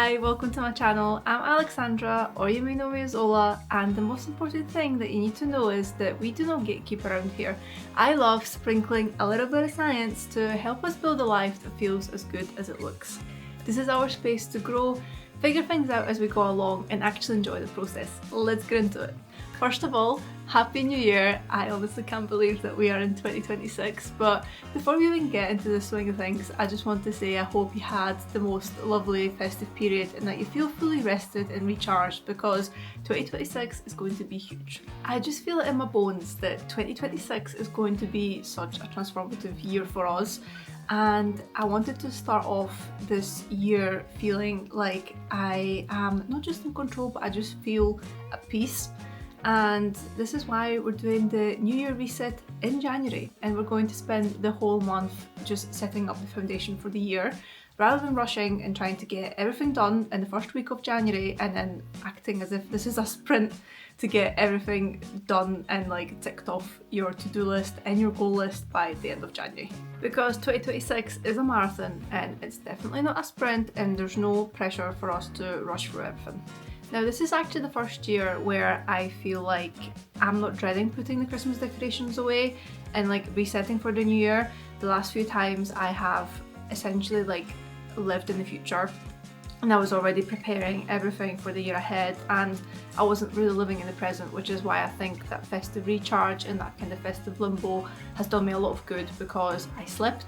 Hi, welcome to my channel. I'm Alexandra, or you may know me as Ola, and the most important thing that you need to know is that we do not gatekeep around here. I love sprinkling a little bit of science to help us build a life that feels as good as it looks. This is our space to grow, figure things out as we go along, and actually enjoy the process. Let's get into it. First of all, Happy New Year! I honestly can't believe that we are in 2026, but before we even get into the swing of things, I just want to say I hope you had the most lovely festive period and that you feel fully rested and recharged, because 2026 is going to be huge. I just feel it in my bones that 2026 is going to be such a transformative year for us. And I wanted to start off this year feeling like I am not just in control, but I just feel at peace. And this is why we're doing the New Year reset in January, and we're going to spend the whole month just setting up the foundation for the year, rather than rushing and trying to get everything done in the first week of January and then acting as if this is a sprint to get everything done and like ticked off your to-do list and your goal list by the end of January. Because 2026 is a marathon and it's definitely not a sprint, and there's no pressure for us to rush through everything. Now, this is actually the first year where I feel like I'm not dreading putting the Christmas decorations away and like resetting for the new year. The last few times I have essentially like lived in the future, and I was already preparing everything for the year ahead, and I wasn't really living in the present, which is why I think that festive recharge and that kind of festive limbo has done me a lot of good, because I slept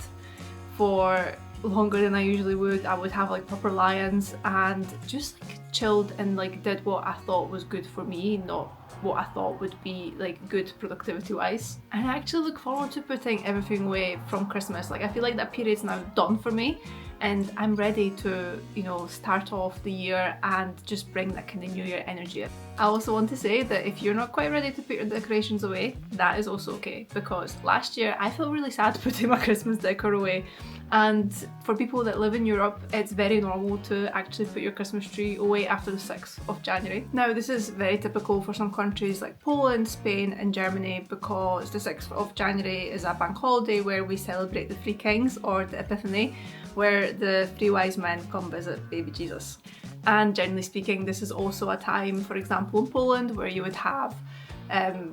for longer than I usually would. I would have like proper lie-ins and just like chilled and like did what I thought was good for me, not what I thought would be like good productivity wise. And I actually look forward to putting everything away from Christmas. Like, I feel like that period's now done for me, and I'm ready to, start off the year and just bring that kind of new year energy in. I also want to say that if you're not quite ready to put your decorations away, that is also okay, because last year I felt really sad putting my Christmas decor away. And for people that live in Europe, it's very normal to actually put your Christmas tree away after the 6th of January. Now, this is very typical for some countries like Poland, Spain and Germany, because the 6th of January is a bank holiday where we celebrate the Three Kings, or the Epiphany, where the three wise men come visit baby Jesus. And generally speaking, this is also a time, for example, in Poland, where you would have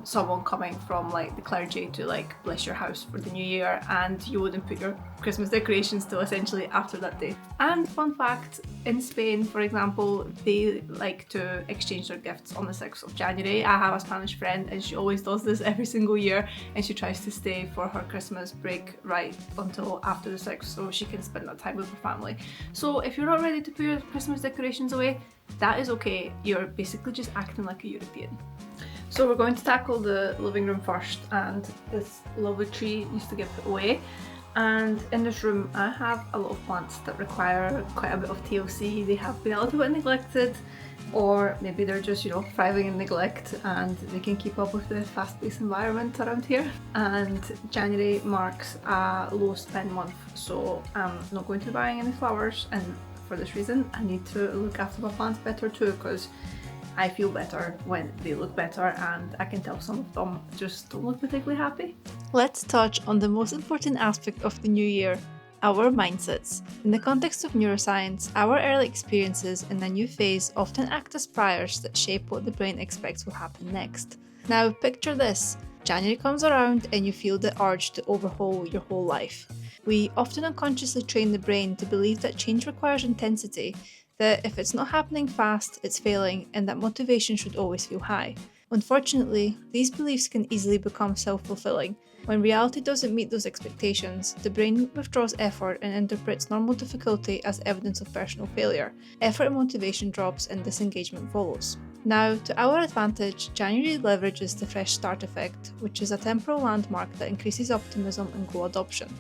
someone coming from like the clergy to like bless your house for the new year, and you wouldn't put your Christmas decorations till essentially after that day. And fun fact, in Spain, for example, they like to exchange their gifts on the 6th of January. I have a Spanish friend and she always does this every single year, and she tries to stay for her Christmas break right until after the 6th so she can spend that time with her family. So if you're not ready to put your Christmas decorations away, that is okay. You're basically just acting like a European. So we're going to tackle the living room first, and this lovely tree needs to get put away. And in this room I have a lot of plants that require quite a bit of TLC. They have been a little bit neglected, or maybe they're just, thriving in neglect and they can keep up with the fast-paced environment around here. And January marks a low spend month, so I'm not going to be buying any flowers, and for this reason I need to look after my plants better too, because I feel better when they look better, and I can tell some of them just don't look particularly happy. Let's touch on the most important aspect of the new year, our mindsets. In the context of neuroscience, our early experiences in a new phase often act as priors that shape what the brain expects will happen next. Now picture this. January comes around and you feel the urge to overhaul your whole life. We often unconsciously train the brain to believe that change requires intensity, that if it's not happening fast, it's failing, and that motivation should always feel high. Unfortunately, these beliefs can easily become self-fulfilling. When reality doesn't meet those expectations, the brain withdraws effort and interprets normal difficulty as evidence of personal failure. Effort and motivation drops, and disengagement follows. Now, to our advantage, January leverages the fresh start effect, which is a temporal landmark that increases optimism and goal adoption.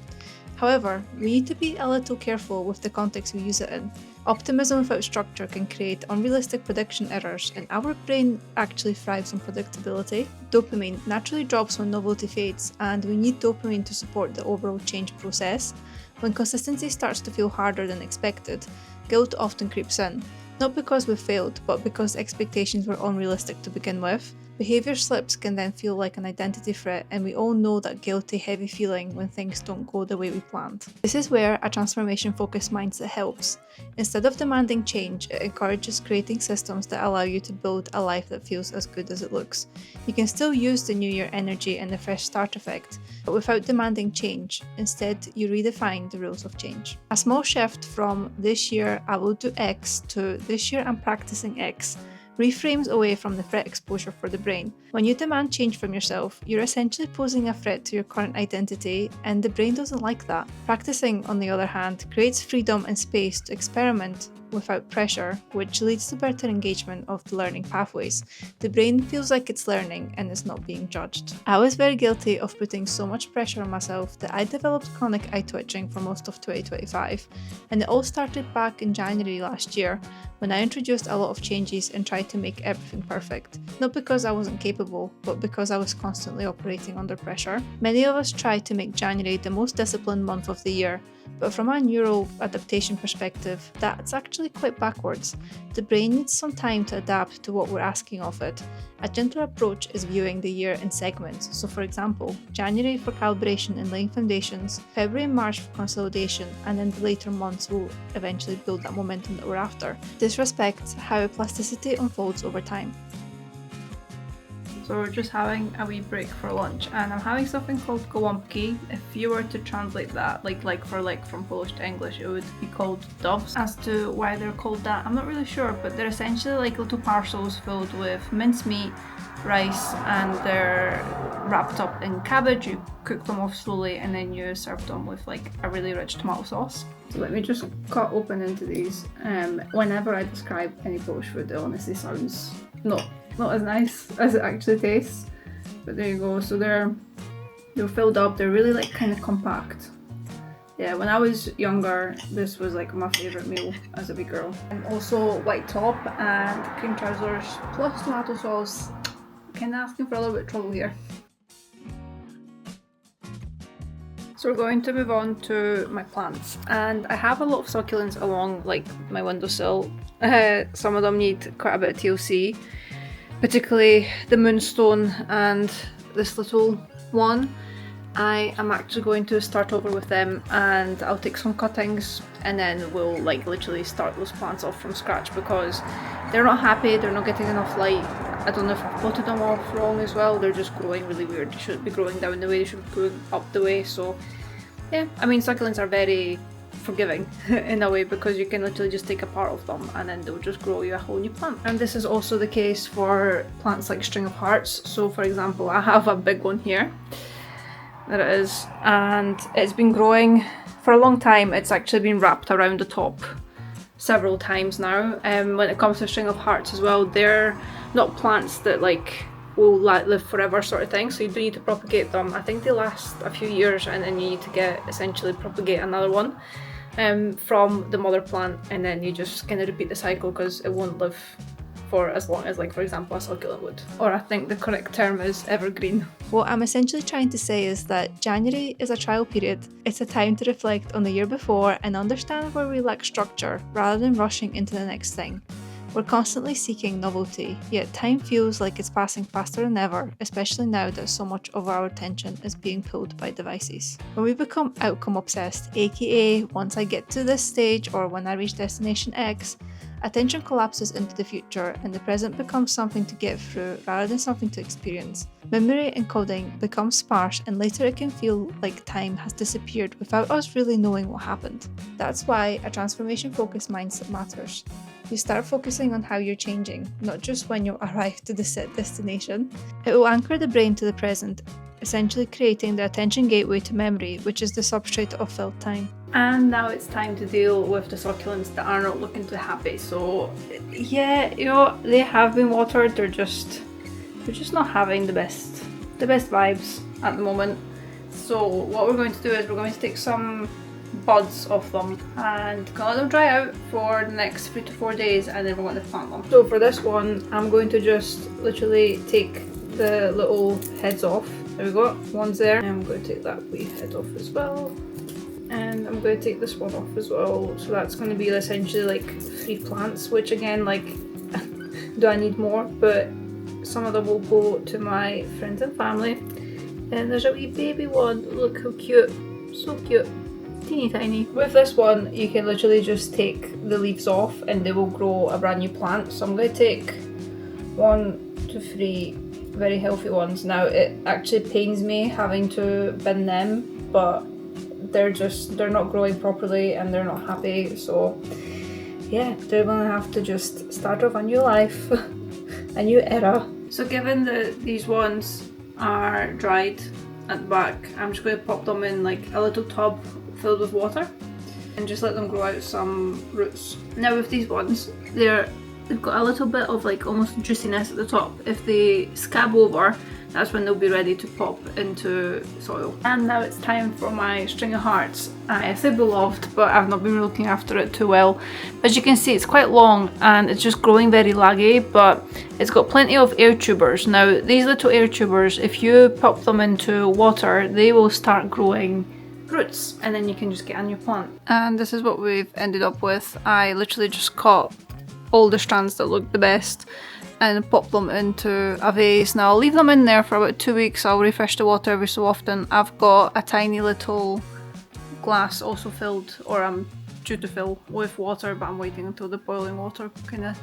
However, we need to be a little careful with the context we use it in. Optimism without structure can create unrealistic prediction errors, and our brain actually thrives on predictability. Dopamine naturally drops when novelty fades, and we need dopamine to support the overall change process. When consistency starts to feel harder than expected, guilt often creeps in. Not because we've failed, but because expectations were unrealistic to begin with. Behaviour slips can then feel like an identity threat, and we all know that guilty, heavy feeling when things don't go the way we planned. This is where a transformation focused mindset helps. Instead of demanding change, it encourages creating systems that allow you to build a life that feels as good as it looks. You can still use the new year energy and the fresh start effect, but without demanding change. Instead, you redefine the rules of change. A small shift from "this year I will do X" to "this year I'm practicing X" reframes away from the threat exposure for the brain. When you demand change from yourself, you're essentially posing a threat to your current identity, and the brain doesn't like that. Practicing, on the other hand, creates freedom and space to experiment without pressure, which leads to better engagement of the learning pathways. The brain feels like it's learning and is not being judged. I was very guilty of putting so much pressure on myself that I developed chronic eye twitching for most of 2025, and it all started back in January last year when I introduced a lot of changes and tried to make everything perfect. Not because I wasn't capable, but because I was constantly operating under pressure. Many of us try to make January the most disciplined month of the year, but from a neural adaptation perspective, that's actually quite backwards. The brain needs some time to adapt to what we're asking of it. A gentler approach is viewing the year in segments. So for example, January for calibration and laying foundations, February and March for consolidation, and then the later months will eventually build that momentum that we're after. This respects how plasticity unfolds over time. So we're just having a wee break for lunch, and I'm having something called gołąbki. If you were to translate that like for like from Polish to English, it would be called doves. As to why they're called that, I'm not really sure, but they're essentially like little parcels filled with mincemeat, rice, and they're wrapped up in cabbage. You cook them off slowly and then you serve them with like a really rich tomato sauce. So let me just cut open into these. Whenever I describe any Polish food, it honestly sounds not as nice as it actually tastes, but there you go. So they're filled up. They're really like kind of compact. Yeah, when I was younger, this was like my favourite meal as a wee girl. And also white top and cream trousers plus tomato sauce. Kind of asking for a little bit of trouble here. So we're going to move on to my plants, and I have a lot of succulents along like my windowsill. Some of them need quite a bit of TLC, particularly the moonstone and this little one. I am actually going to start over with them, and I'll take some cuttings and then we'll like literally start those plants off from scratch because they're not happy, they're not getting enough light. I don't know if I've potted them off wrong as well, they're just growing really weird. They shouldn't be growing down the way, they should be growing up the way. So yeah, I mean succulents are very forgiving in a way because you can literally just take a part of them and then they'll just grow you a whole new plant. And this is also the case for plants like string of hearts. So for example, I have a big one here. There it is, and it's been growing for a long time. It's actually been wrapped around the top several times now. When it comes to string of hearts as well, they're not plants that like will live forever sort of thing, so you do need to propagate them. I think they last a few years and then you need to essentially propagate another one from the mother plant, and then you just kind of repeat the cycle because it won't live for as long as, like, for example, a succulent would. Or I think the correct term is evergreen. What I'm essentially trying to say is that January is a trial period. It's a time to reflect on the year before and understand where we lack structure rather than rushing into the next thing. We're constantly seeking novelty, yet time feels like it's passing faster than ever, especially now that so much of our attention is being pulled by devices. When we become outcome obsessed, aka once I get to this stage or when I reach destination X, attention collapses into the future and the present becomes something to get through rather than something to experience. Memory encoding becomes sparse and later it can feel like time has disappeared without us really knowing what happened. That's why a transformation-focused mindset matters. You start focusing on how you're changing, not just when you arrive to the set destination. It will anchor the brain to the present, essentially creating the attention gateway to memory, which is the substrate of felt time. And now it's time to deal with the succulents that are not looking too happy. So yeah, they have been watered, they're just not having the best vibes at the moment. So what we're going to do is we're going to take some buds off them and gonna let them dry out for the next 3 to 4 days, and then we're going to plant them. So for this one, I'm going to just literally take the little heads off. There we go, one's there. And I'm going to take that wee head off as well. And I'm going to take this one off as well. So that's going to be essentially like 3 plants, which again, like, do I need more? But some of them will go to my friends and family. And there's a wee baby one, look how cute, so cute, teeny tiny. With this one you can literally just take the leaves off and they will grow a brand new plant. So I'm going to take 1, 2, 3 very healthy ones. Now it actually pains me having to bin them, but they're not growing properly and they're not happy, so yeah, they're gonna have to just start off a new life, a new era. So given that these ones are dried at the back, I'm just going to pop them in like a little tub filled with water and just let them grow out some roots. Now with these ones, they've got a little bit of like almost juiciness at the top. If they scab over, that's when they'll be ready to pop into soil. And now it's time for my string of hearts. I say beloved, but I've not been looking after it too well. As you can see, it's quite long and it's just growing very laggy, but it's got plenty of air tubers. Now these little air tubers, if you pop them into water, they will start growing roots and then you can just get a new plant. And this is what we've ended up with. I literally just caught all the strands that look the best and pop them into a vase. Now I'll leave them in there for about 2 weeks. I'll refresh the water every so often. I've got a tiny little glass also filled, or I'm due to fill with water, but I'm waiting until the boiling water kind of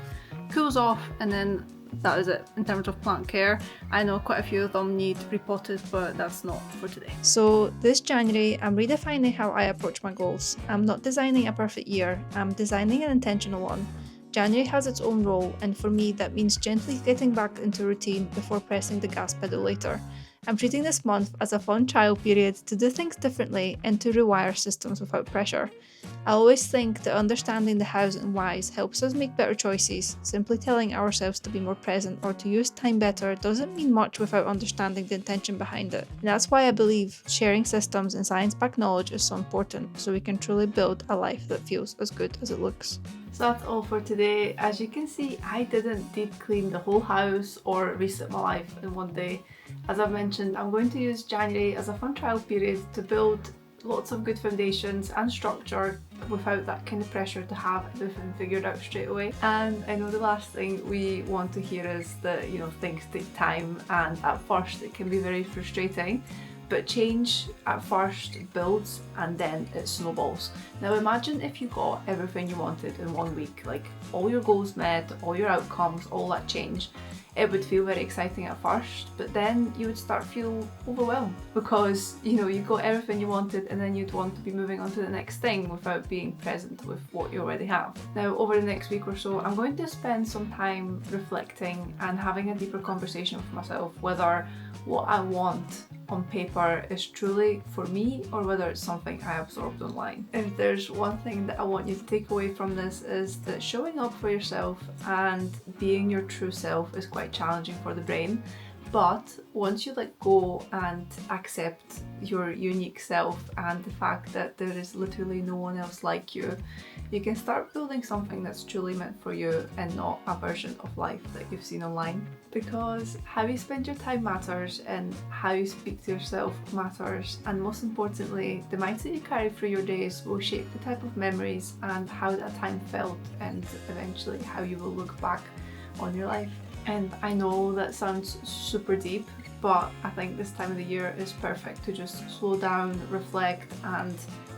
cools off, and then that is it in terms of plant care. I know quite a few of them need repotted, but that's not for today. So this January, I'm redefining how I approach my goals. I'm not designing a perfect year, I'm designing an intentional one. January has its own role, and for me that means gently getting back into routine before pressing the gas pedal later. I'm treating this month as a fun trial period to do things differently and to rewire systems without pressure. I always think that understanding the hows and whys helps us make better choices. Simply telling ourselves to be more present or to use time better doesn't mean much without understanding the intention behind it. And that's why I believe sharing systems and science-backed knowledge is so important, so we can truly build a life that feels as good as it looks. So that's all for today. As you can see, I didn't deep clean the whole house or reset my life in one day. As I've mentioned, I'm going to use January as a fun trial period to build lots of good foundations and structure without that kind of pressure to have everything figured out straight away. And I know the last thing we want to hear is that, you know, things take time, and at first it can be very frustrating. But change at first builds and then it snowballs. Now imagine if you got everything you wanted in 1 week, like all your goals met, all your outcomes, all that change. It would feel very exciting at first, but then you would start feel overwhelmed because, you know, you got everything you wanted and then you'd want to be moving on to the next thing without being present with what you already have. Now over the next week or so, I'm going to spend some time reflecting and having a deeper conversation with myself whether what I want on paper is truly for me or whether it's something I absorbed online. If there's one thing that I want you to take away from this is that showing up for yourself and being your true self is quite challenging for the brain. But once you let go and accept your unique self and the fact that there is literally no one else like you, you can start building something that's truly meant for you and not a version of life that you've seen online. Because how you spend your time matters, and how you speak to yourself matters, and most importantly, the mindset you carry through your days will shape the type of memories and how that time felt, and eventually how you will look back on your life. And I know that sounds super deep, but I think this time of the year is perfect to just slow down, reflect, and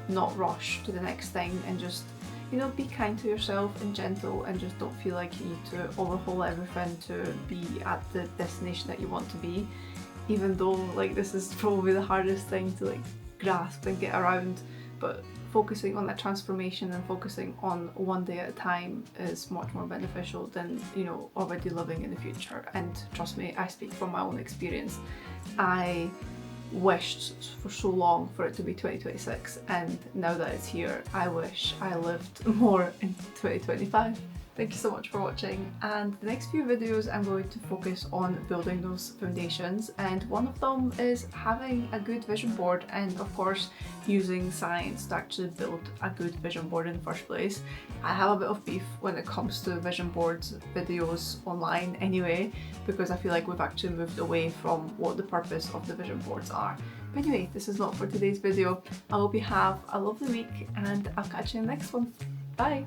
not rush to the next thing, and just, you know, be kind to yourself and gentle, and just don't feel like you need to overhaul everything to be at the destination that you want to be. Even though like this is probably the hardest thing to like grasp and get around, but focusing on that transformation and focusing on one day at a time is much more beneficial than, you know, already living in the future. And trust me, I speak from my own experience. I wished for so long for it to be 2026, and now that it's here, I wish I lived more in 2025. Thank you so much for watching, and the next few videos I'm going to focus on building those foundations, and one of them is having a good vision board, and of course using science to actually build a good vision board in the first place. I have a bit of beef when it comes to vision boards videos online anyway, because I feel like we've actually moved away from what the purpose of the vision boards are. But anyway, this is not for today's video. I hope you have a lovely week, and I'll catch you in the next one. Bye!